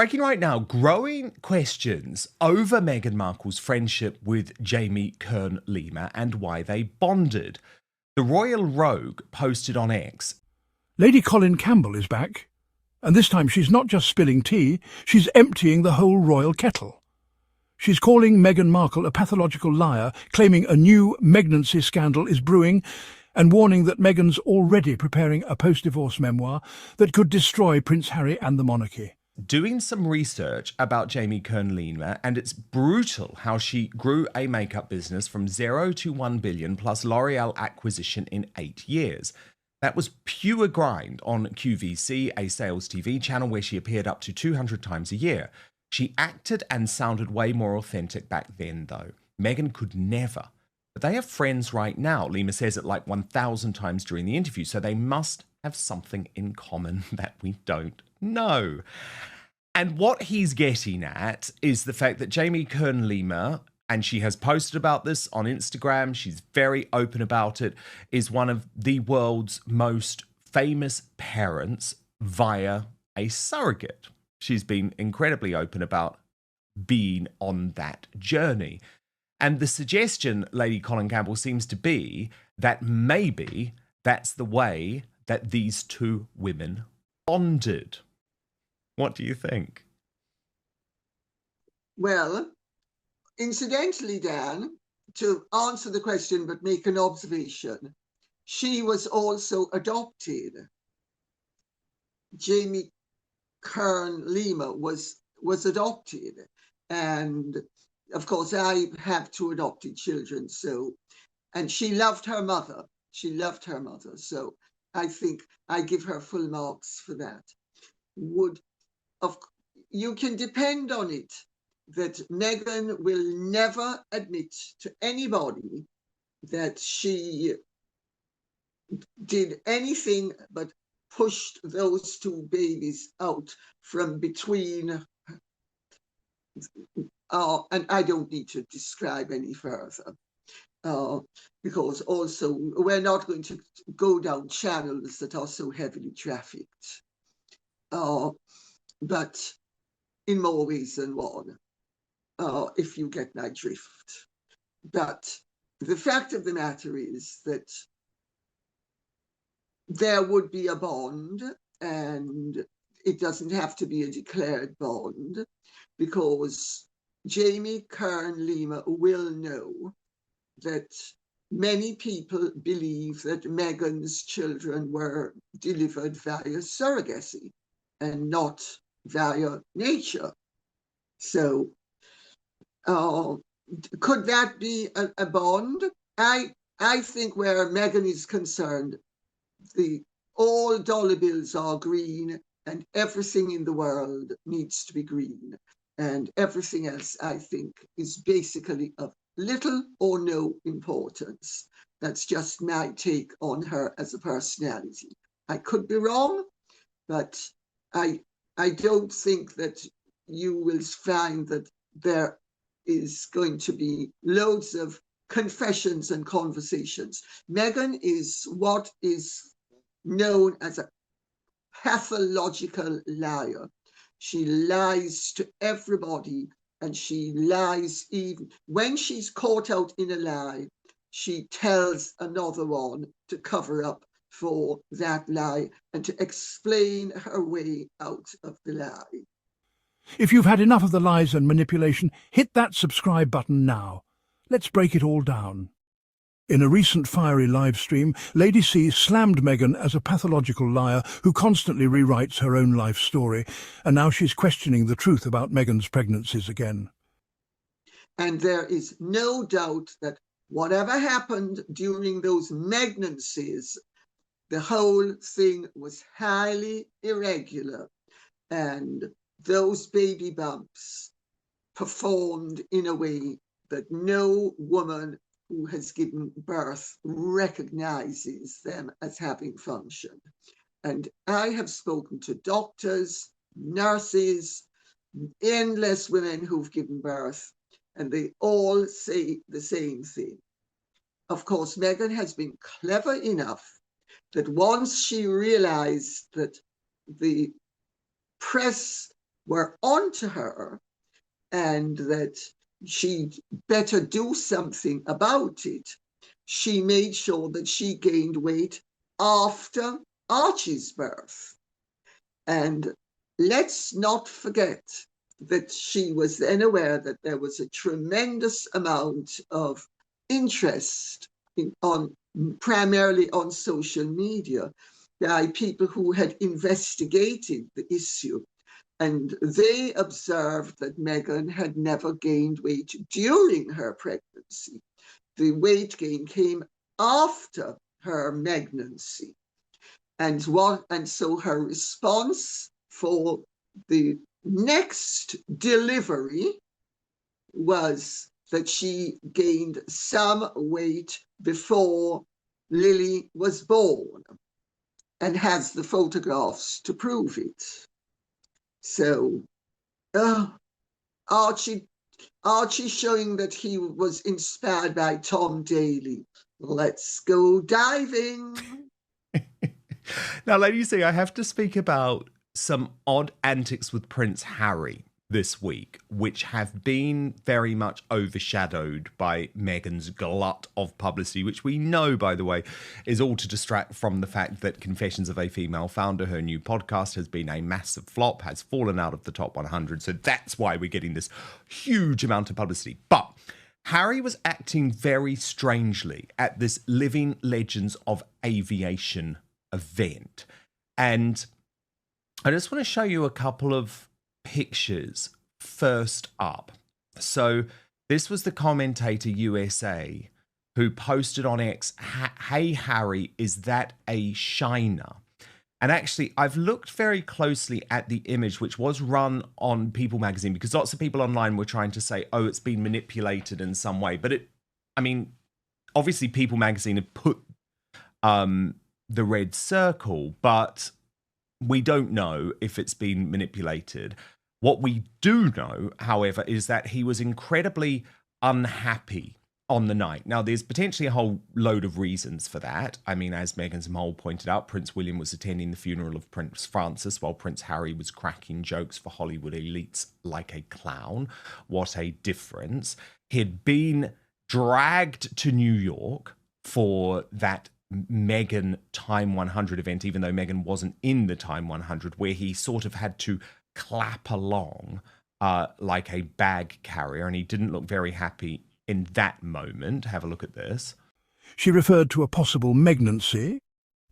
Breaking right now, growing questions over Meghan Markle's friendship with Jamie Kern-Lima and why they bonded. The Royal Rogue posted on X. Lady Colin Campbell is back, and this time she's not just spilling tea, she's emptying the whole royal kettle. She's calling Meghan Markle a pathological liar, claiming a new pregnancy scandal is brewing, and warning that Meghan's already preparing a post-divorce memoir that could destroy Prince Harry and the monarchy. Doing some research about Jamie Kern-Lima, and it's brutal how she grew a makeup business from 0 to 1 billion plus L'Oreal acquisition in 8 years. That was pure grind on QVC, a sales TV channel where she appeared up to 200 times a year. She acted and sounded way more authentic back then, though. Meghan could never. But they are friends right now. Lima says it like 1,000 times during the interview, so they must have something in common that we don't know. And what he's getting at is the fact that Jamie Kern-Lima, and she has posted about this on Instagram, she's very open about it, is one of the world's most famous parents via a surrogate. She's been incredibly open about being on that journey. And the suggestion, Lady Colin Campbell, seems to be that maybe that's the way that these two women bonded. What do you think? Well, incidentally, Dan, to answer the question but make an observation, she was also adopted. Jamie Kern-Lima was adopted. And of course, I have 2 adopted children, and she loved her mother. She loved her mother. So I think I give her full marks for that. You can depend on it that Meghan will never admit to anybody that she did anything but pushed those 2 babies out from between. And I don't need to describe any further, because also we're not going to go down channels that are so heavily trafficked, but in more ways than one, if you get my drift. But the fact of the matter is that there would be a bond, and it doesn't have to be a declared bond, because Jamie Kern-Lima will know that many people believe that Meghan's children were delivered via surrogacy and not via nature. So could that be a bond? I think where Meghan is concerned, all dollar bills are green and everything in the world needs to be green. And everything else, I think, is basically of little or no importance. That's just my take on her as a personality. I could be wrong, but I don't think that you will find that there is going to be loads of confessions and conversations. Meghan is what is known as a pathological liar. She lies to everybody, and she lies even when she's caught out in a lie. She tells another one to cover up for that lie and to explain her way out of the lie. If you've had enough of the lies and manipulation, hit that subscribe button now. Let's break it all down. In a recent fiery live stream, Lady C slammed Meghan as a pathological liar who constantly rewrites her own life story, and now she's questioning the truth about Meghan's pregnancies again. And there is no doubt that whatever happened during those pregnancies, the whole thing was highly irregular, and those baby bumps performed in a way that no woman who has given birth recognizes them as having functioned. And I have spoken to doctors, nurses, endless women who've given birth, and they all say the same thing. Of course, Meghan has been clever enough that once she realized that the press were onto her and that she'd better do something about it, she made sure that she gained weight after Archie's birth. And let's not forget that she was then aware that there was a tremendous amount of interest primarily on social media by people who had investigated the issue. And they observed that Meghan had never gained weight during her pregnancy. The weight gain came after her pregnancy. And so her response for the next delivery was that she gained some weight before Lily was born, and has the photographs to prove it. So Archie showing that he was inspired by Tom Daley. Let's go diving. Now, Lady C, I have to speak about some odd antics with Prince Harry this week, which have been very much overshadowed by Meghan's glut of publicity, which we know, by the way, is all to distract from the fact that Confessions of a Female Founder, her new podcast, has been a massive flop, has fallen out of the top 100. So that's why we're getting this huge amount of publicity. But Harry was acting very strangely at this Living Legends of Aviation event. And I just want to show you a couple of pictures first up. So this was the Commentator USA who posted on X, "Hey Harry, is that a shiner?" And actually, I've looked very closely at the image, which was run on People magazine, because lots of people online were trying to say, oh, it's been manipulated in some way. But obviously People magazine had put the red circle, but we don't know if it's been manipulated. What we do know, however, is that he was incredibly unhappy on the night. Now, there's potentially a whole load of reasons for that. I mean, as Meghan's mole pointed out, Prince William was attending the funeral of Prince Francis while Prince Harry was cracking jokes for Hollywood elites like a clown. What a difference. He'd been dragged to New York for that Meghan Time 100 event, even though Meghan wasn't in the Time 100, where he sort of had to clap along like a bag carrier, and he didn't look very happy in that moment. Have a look at this. She referred to a possible megnancy,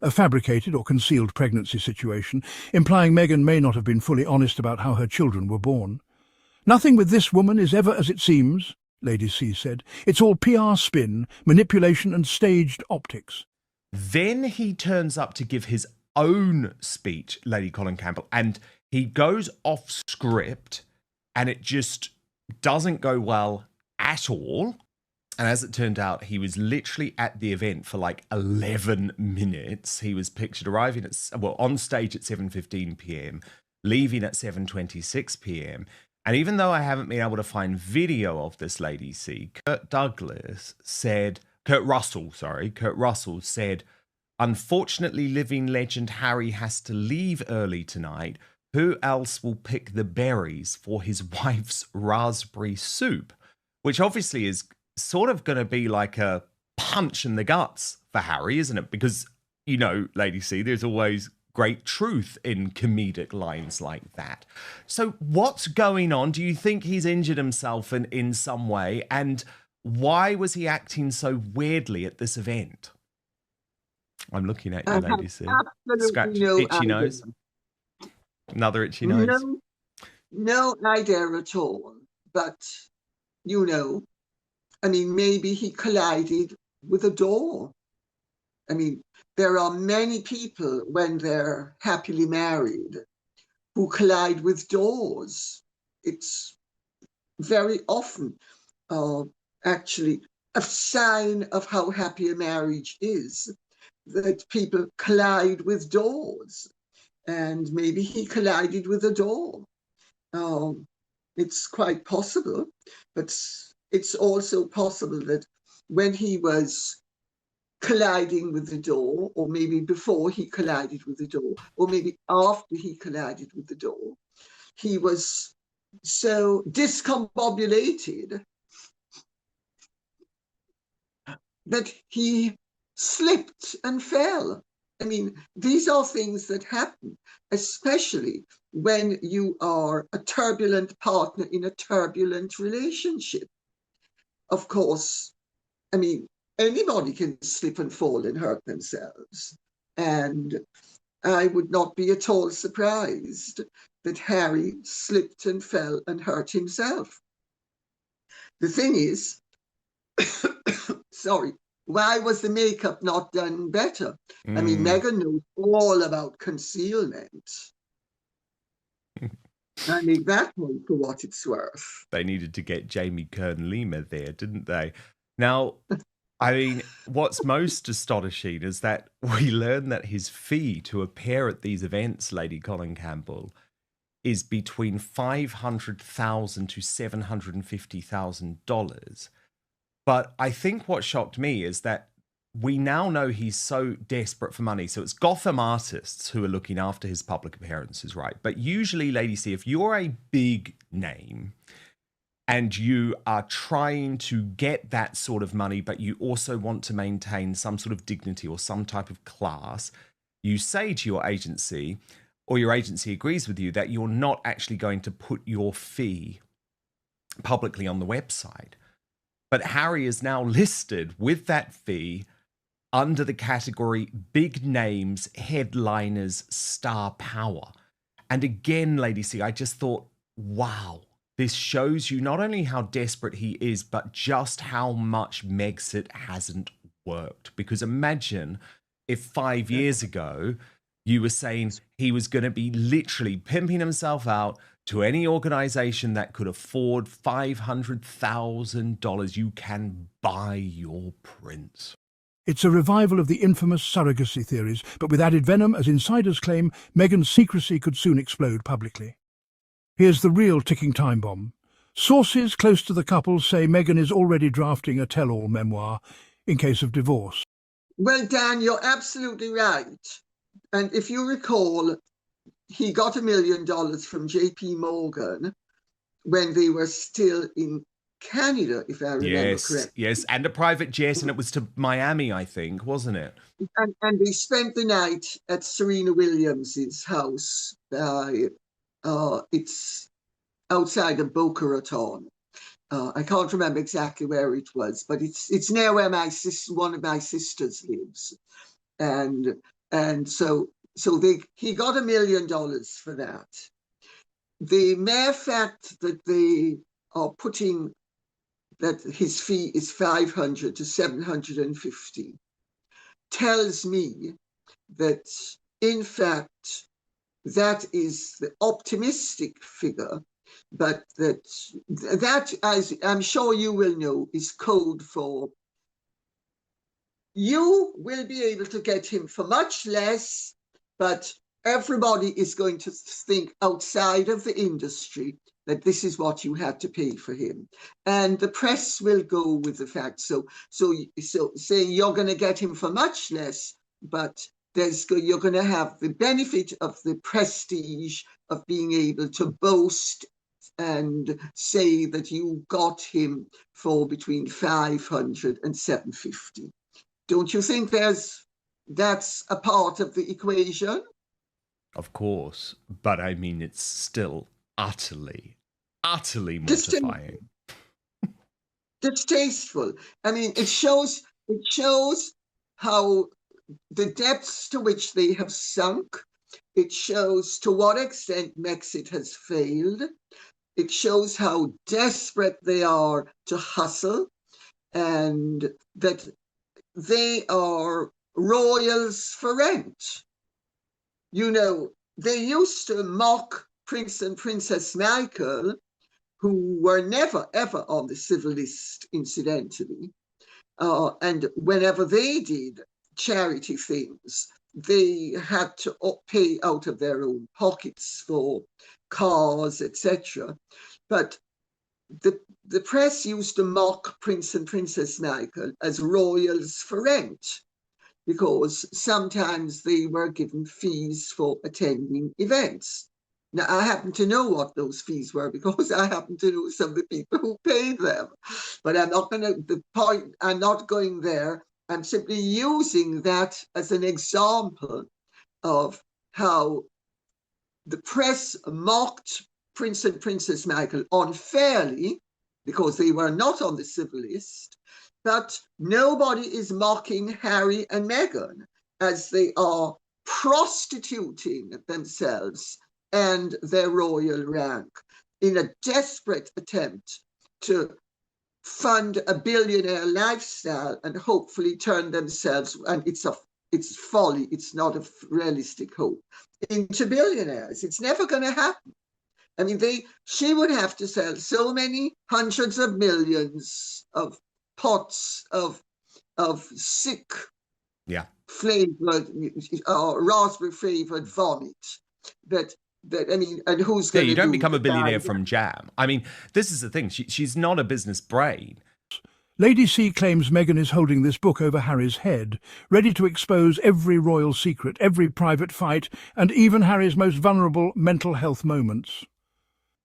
a fabricated or concealed pregnancy situation, implying Meghan may not have been fully honest about how her children were born. "Nothing with this woman is ever as it seems," Lady C said. "It's all PR spin, manipulation and staged optics." Then he turns up to give his own speech, Lady Colin Campbell, and he goes off script, and it just doesn't go well at all. And as it turned out, he was literally at the event for like 11 minutes. He was pictured arriving on stage at 7:15 p.m., leaving at 7:26 p.m. And even though I haven't been able to find video of this, Lady C, Kurt Russell said, "Unfortunately, living legend Harry has to leave early tonight. Who else will pick the berries for his wife's raspberry soup?" Which obviously is sort of going to be like a punch in the guts for Harry, isn't it? Because, you know, Lady C, there's always great truth in comedic lines like that. So what's going on? Do you think he's injured himself in some way? And why was he acting so weirdly at this event? I'm looking at you, Lady C. Scratch, itchy nose. Another itchy nose. No idea at all. But, you know, I mean, maybe he collided with a door. I mean, there are many people when they're happily married who collide with doors. It's very often actually a sign of how happy a marriage is that people collide with doors. And maybe he collided with a door. It's quite possible, but it's also possible that when he was colliding with the door, or maybe before he collided with the door, or maybe after he collided with the door, he was so discombobulated that he slipped and fell. I mean, these are things that happen, especially when you are a turbulent partner in a turbulent relationship. Of course, I mean, anybody can slip and fall and hurt themselves. And I would not be at all surprised that Harry slipped and fell and hurt himself. The thing is, sorry, why was the makeup not done better? I mean, Meghan knows all about concealment. I mean, that one for what it's worth. They needed to get Jamie Kern-Lima there, didn't they? Now, I mean, what's most astonishing is that we learn that his fee to appear at these events, Lady Colin Campbell, is between $500,000 to $750,000. But I think what shocked me is that we now know he's so desperate for money. So it's Gotham artists who are looking after his public appearances, right? But usually, Lady C, if you're a big name and you are trying to get that sort of money, but you also want to maintain some sort of dignity or some type of class, you say to your agency, or your agency agrees with you, that you're not actually going to put your fee publicly on the website. But Harry is now listed with that fee under the category big names, headliners, star power. And again, Lady C, I just thought, wow, this shows you not only how desperate he is, but just how much Megxit hasn't worked. Because imagine if 5 years ago you were saying he was going to be literally pimping himself out to any organization that could afford $500,000. You can buy your prince. It's a revival of the infamous surrogacy theories, but with added venom, as insiders claim Meghan's secrecy could soon explode publicly. Here's the real ticking time bomb. Sources close to the couple say Meghan is already drafting a tell-all memoir in case of divorce. Well, Dan, you're absolutely right. And if you recall, he got $1 million from JP Morgan when they were still in Canada, if I remember correctly. Yes, and a private jet, and it was to Miami, I think, wasn't it? And they spent the night at Serena Williams's house. It's outside of Boca Raton. I can't remember exactly where it was, but it's near where one of my sisters lives, and so he got $1 million for that. The mere fact that they are putting that his fee is $500 to $750 tells me that, in fact, that is the optimistic figure, but that, as I'm sure you will know, is code for you will be able to get him for much less, but everybody is going to think outside of the industry that this is what you had to pay for him. And the press will go with the fact. So say you're going to get him for much less, but you're going to have the benefit of the prestige of being able to boast and say that you got him for between $500 and $750. Don't you think that's a part of the equation? Of course, but I mean, it's still utterly mortifying. Distasteful. I mean, it shows how the depths to which they have sunk. It shows to what extent Megxit has failed. It shows how desperate they are to hustle, and that they are royals for rent. You know, they used to mock Prince and Princess Michael, who were never, ever on the civil list, incidentally. And whenever they did charity things, they had to pay out of their own pockets for cars, etc. But the press used to mock Prince and Princess Michael as royals for rent, because sometimes they were given fees for attending events. Now, I happen to know what those fees were because I happen to know some of the people who paid them. But I'm not going to, the point, I'm not going there. I'm simply using that as an example of how the press mocked Prince and Princess Michael unfairly because they were not on the civil list, but nobody is mocking Harry and Meghan as they are prostituting themselves and their royal rank in a desperate attempt to fund a billionaire lifestyle and hopefully turn themselves, and it's folly, it's not a realistic hope, into billionaires. It's never going to happen. I mean, she would have to sell so many hundreds of millions of pots of sick flavored raspberry flavored vomit that I mean, and who's going to you don't do become a the billionaire bad? from jam. I mean, this is the thing. She's not a business brain. Lady C claims Meghan is holding this book over Harry's head, ready to expose every royal secret, every private fight, and even Harry's most vulnerable mental health moments.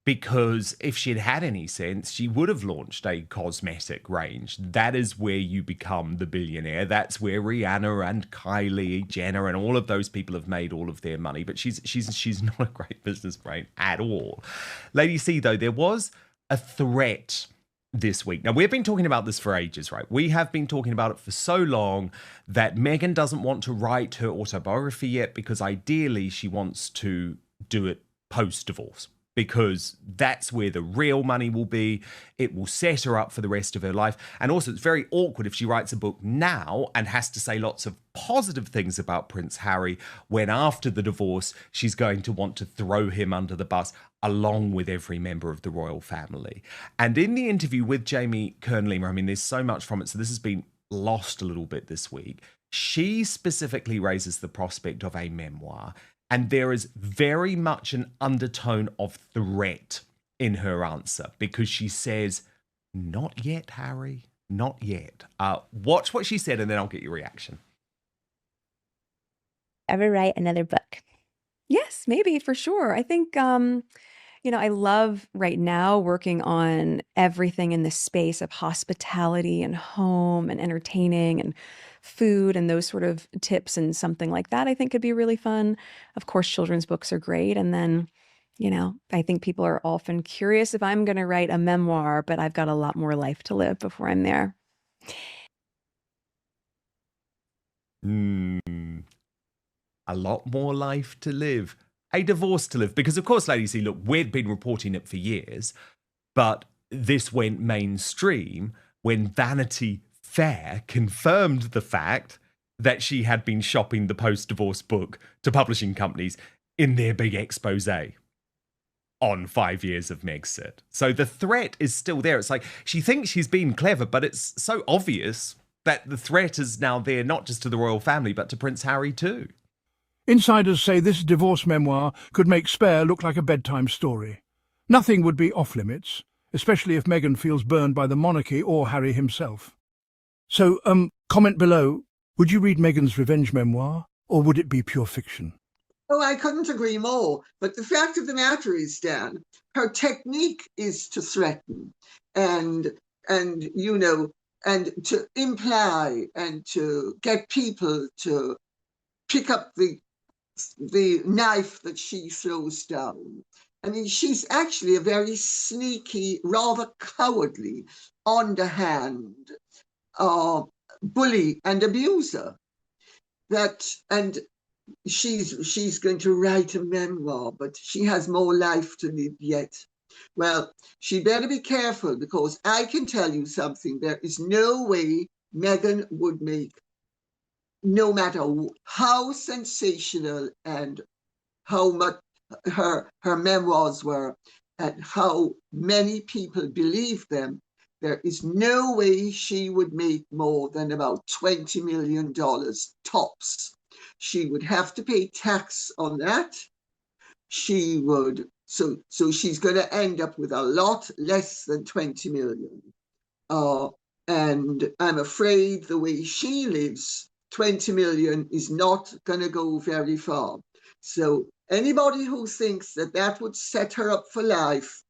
Because if she'd had any sense, she would have launched a cosmetic range. That is where you become the billionaire. That's where Rihanna and Kylie Jenner and all of those people have made all of their money. But she's not a great business brain at all. Lady C, though, there was a threat this week. Now, we've been talking about this for ages, right? We have been talking about it for so long that Meghan doesn't want to write her autobiography yet because ideally she wants to do it post-divorce, because that's where the real money will be. It will set her up for the rest of her life. And also, it's very awkward if she writes a book now and has to say lots of positive things about Prince Harry when after the divorce, she's going to want to throw him under the bus along with every member of the royal family. And in the interview with Jamie Kern-Lima, I mean, there's so much from it, so this has been lost a little bit this week. She specifically raises the prospect of a memoir. And there is very much an undertone of threat in her answer because she says, not yet, Harry, not yet. Watch what she said and then I'll get your reaction. Ever write another book? Yes, maybe, for sure. I think, I love right now working on everything in this space of hospitality and home and entertaining and food and those sort of tips, and something like that I think could be really fun. Of course, children's books are great. And then, I think people are often curious if I'm going to write a memoir, but I've got a lot more life to live before I'm there. A lot more life to live. A divorce to live. Because, of course, Lady C, look, we'd been reporting it for years, but this went mainstream when Vanity Fair confirmed the fact that she had been shopping the post-divorce book to publishing companies in their big expose on 5 years of Megxit. So the threat is still there. It's like she thinks she's been clever, but it's so obvious that the threat is now there, not just to the royal family, but to Prince Harry too. Insiders say this divorce memoir could make Spare look like a bedtime story. Nothing would be off-limits, especially if Meghan feels burned by the monarchy or Harry himself. So, comment below, would you read Meghan's revenge memoir, or would it be pure fiction? Oh, I couldn't agree more. But the fact of the matter is, Dan, her technique is to threaten and to imply and to get people to pick up the knife that she throws down. I mean, she's actually a very sneaky, rather cowardly, underhand bully and abuser. And she's going to write a memoir, but she has more life to live yet. Well, she better be careful, because I can tell you something. There is no way Meghan would make, no matter how sensational and how much her memoirs were and how many people believe them, there is no way she would make more than about $20 million tops. She would have to pay tax on that. She would, so she's going to end up with a lot less than 20 million. And I'm afraid the way she lives, 20 million is not going to go very far. So Anybody who thinks that that would set her up for life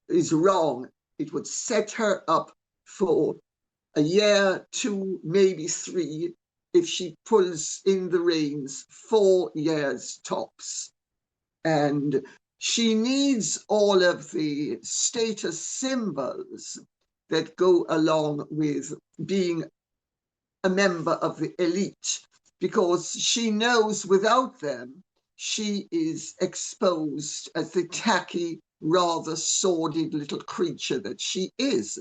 is wrong. It would set her up for a year, 2, maybe 3, if she pulls in the reins, 4 years tops. And she needs all of the status symbols that go along with being a member of the elite, because she knows without them, she is exposed as the tacky, rather sordid little creature that she is.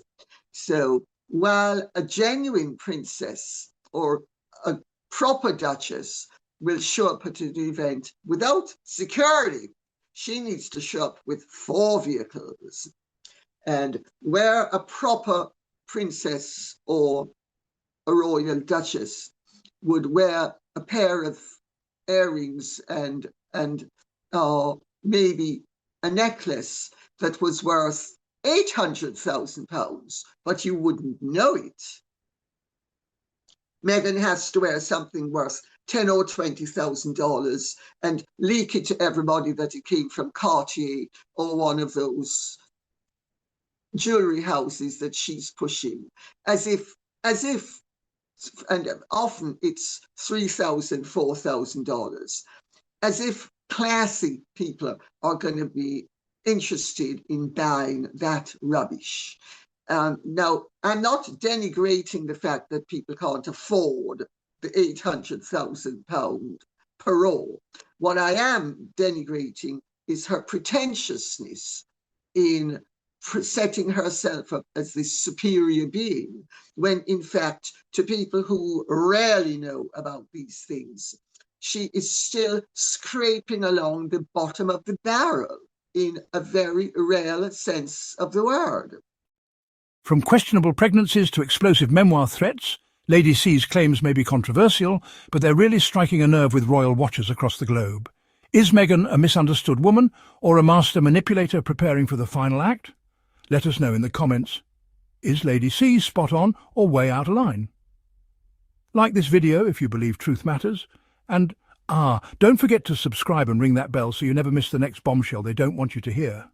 So while a genuine princess or a proper duchess will show up at the event without security, she needs to show up with 4 vehicles. And where a proper princess or a royal duchess would wear a pair of earrings and maybe a necklace that was worth £800,000, but you wouldn't know it. Meghan has to wear something worth $10,000 or $20,000 and leak it to everybody that it came from Cartier or one of those jewelry houses that she's pushing, as if, and often it's $3,000, $4,000, as if classy people are going to be interested in buying that rubbish. Now, I'm not denigrating the fact that people can't afford the £800,000 parole. What I am denigrating is her pretentiousness in setting herself up as this superior being, when in fact, to people who rarely know about these things, she is still scraping along the bottom of the barrel in a very real sense of the word. From questionable pregnancies to explosive memoir threats, Lady C's claims may be controversial, but they're really striking a nerve with royal watchers across the globe. Is Meghan a misunderstood woman or a master manipulator preparing for the final act? Let us know in the comments. Is Lady C spot on or way out of line? Like this video if you believe truth matters. And don't forget to subscribe and ring that bell so you never miss the next bombshell they don't want you to hear.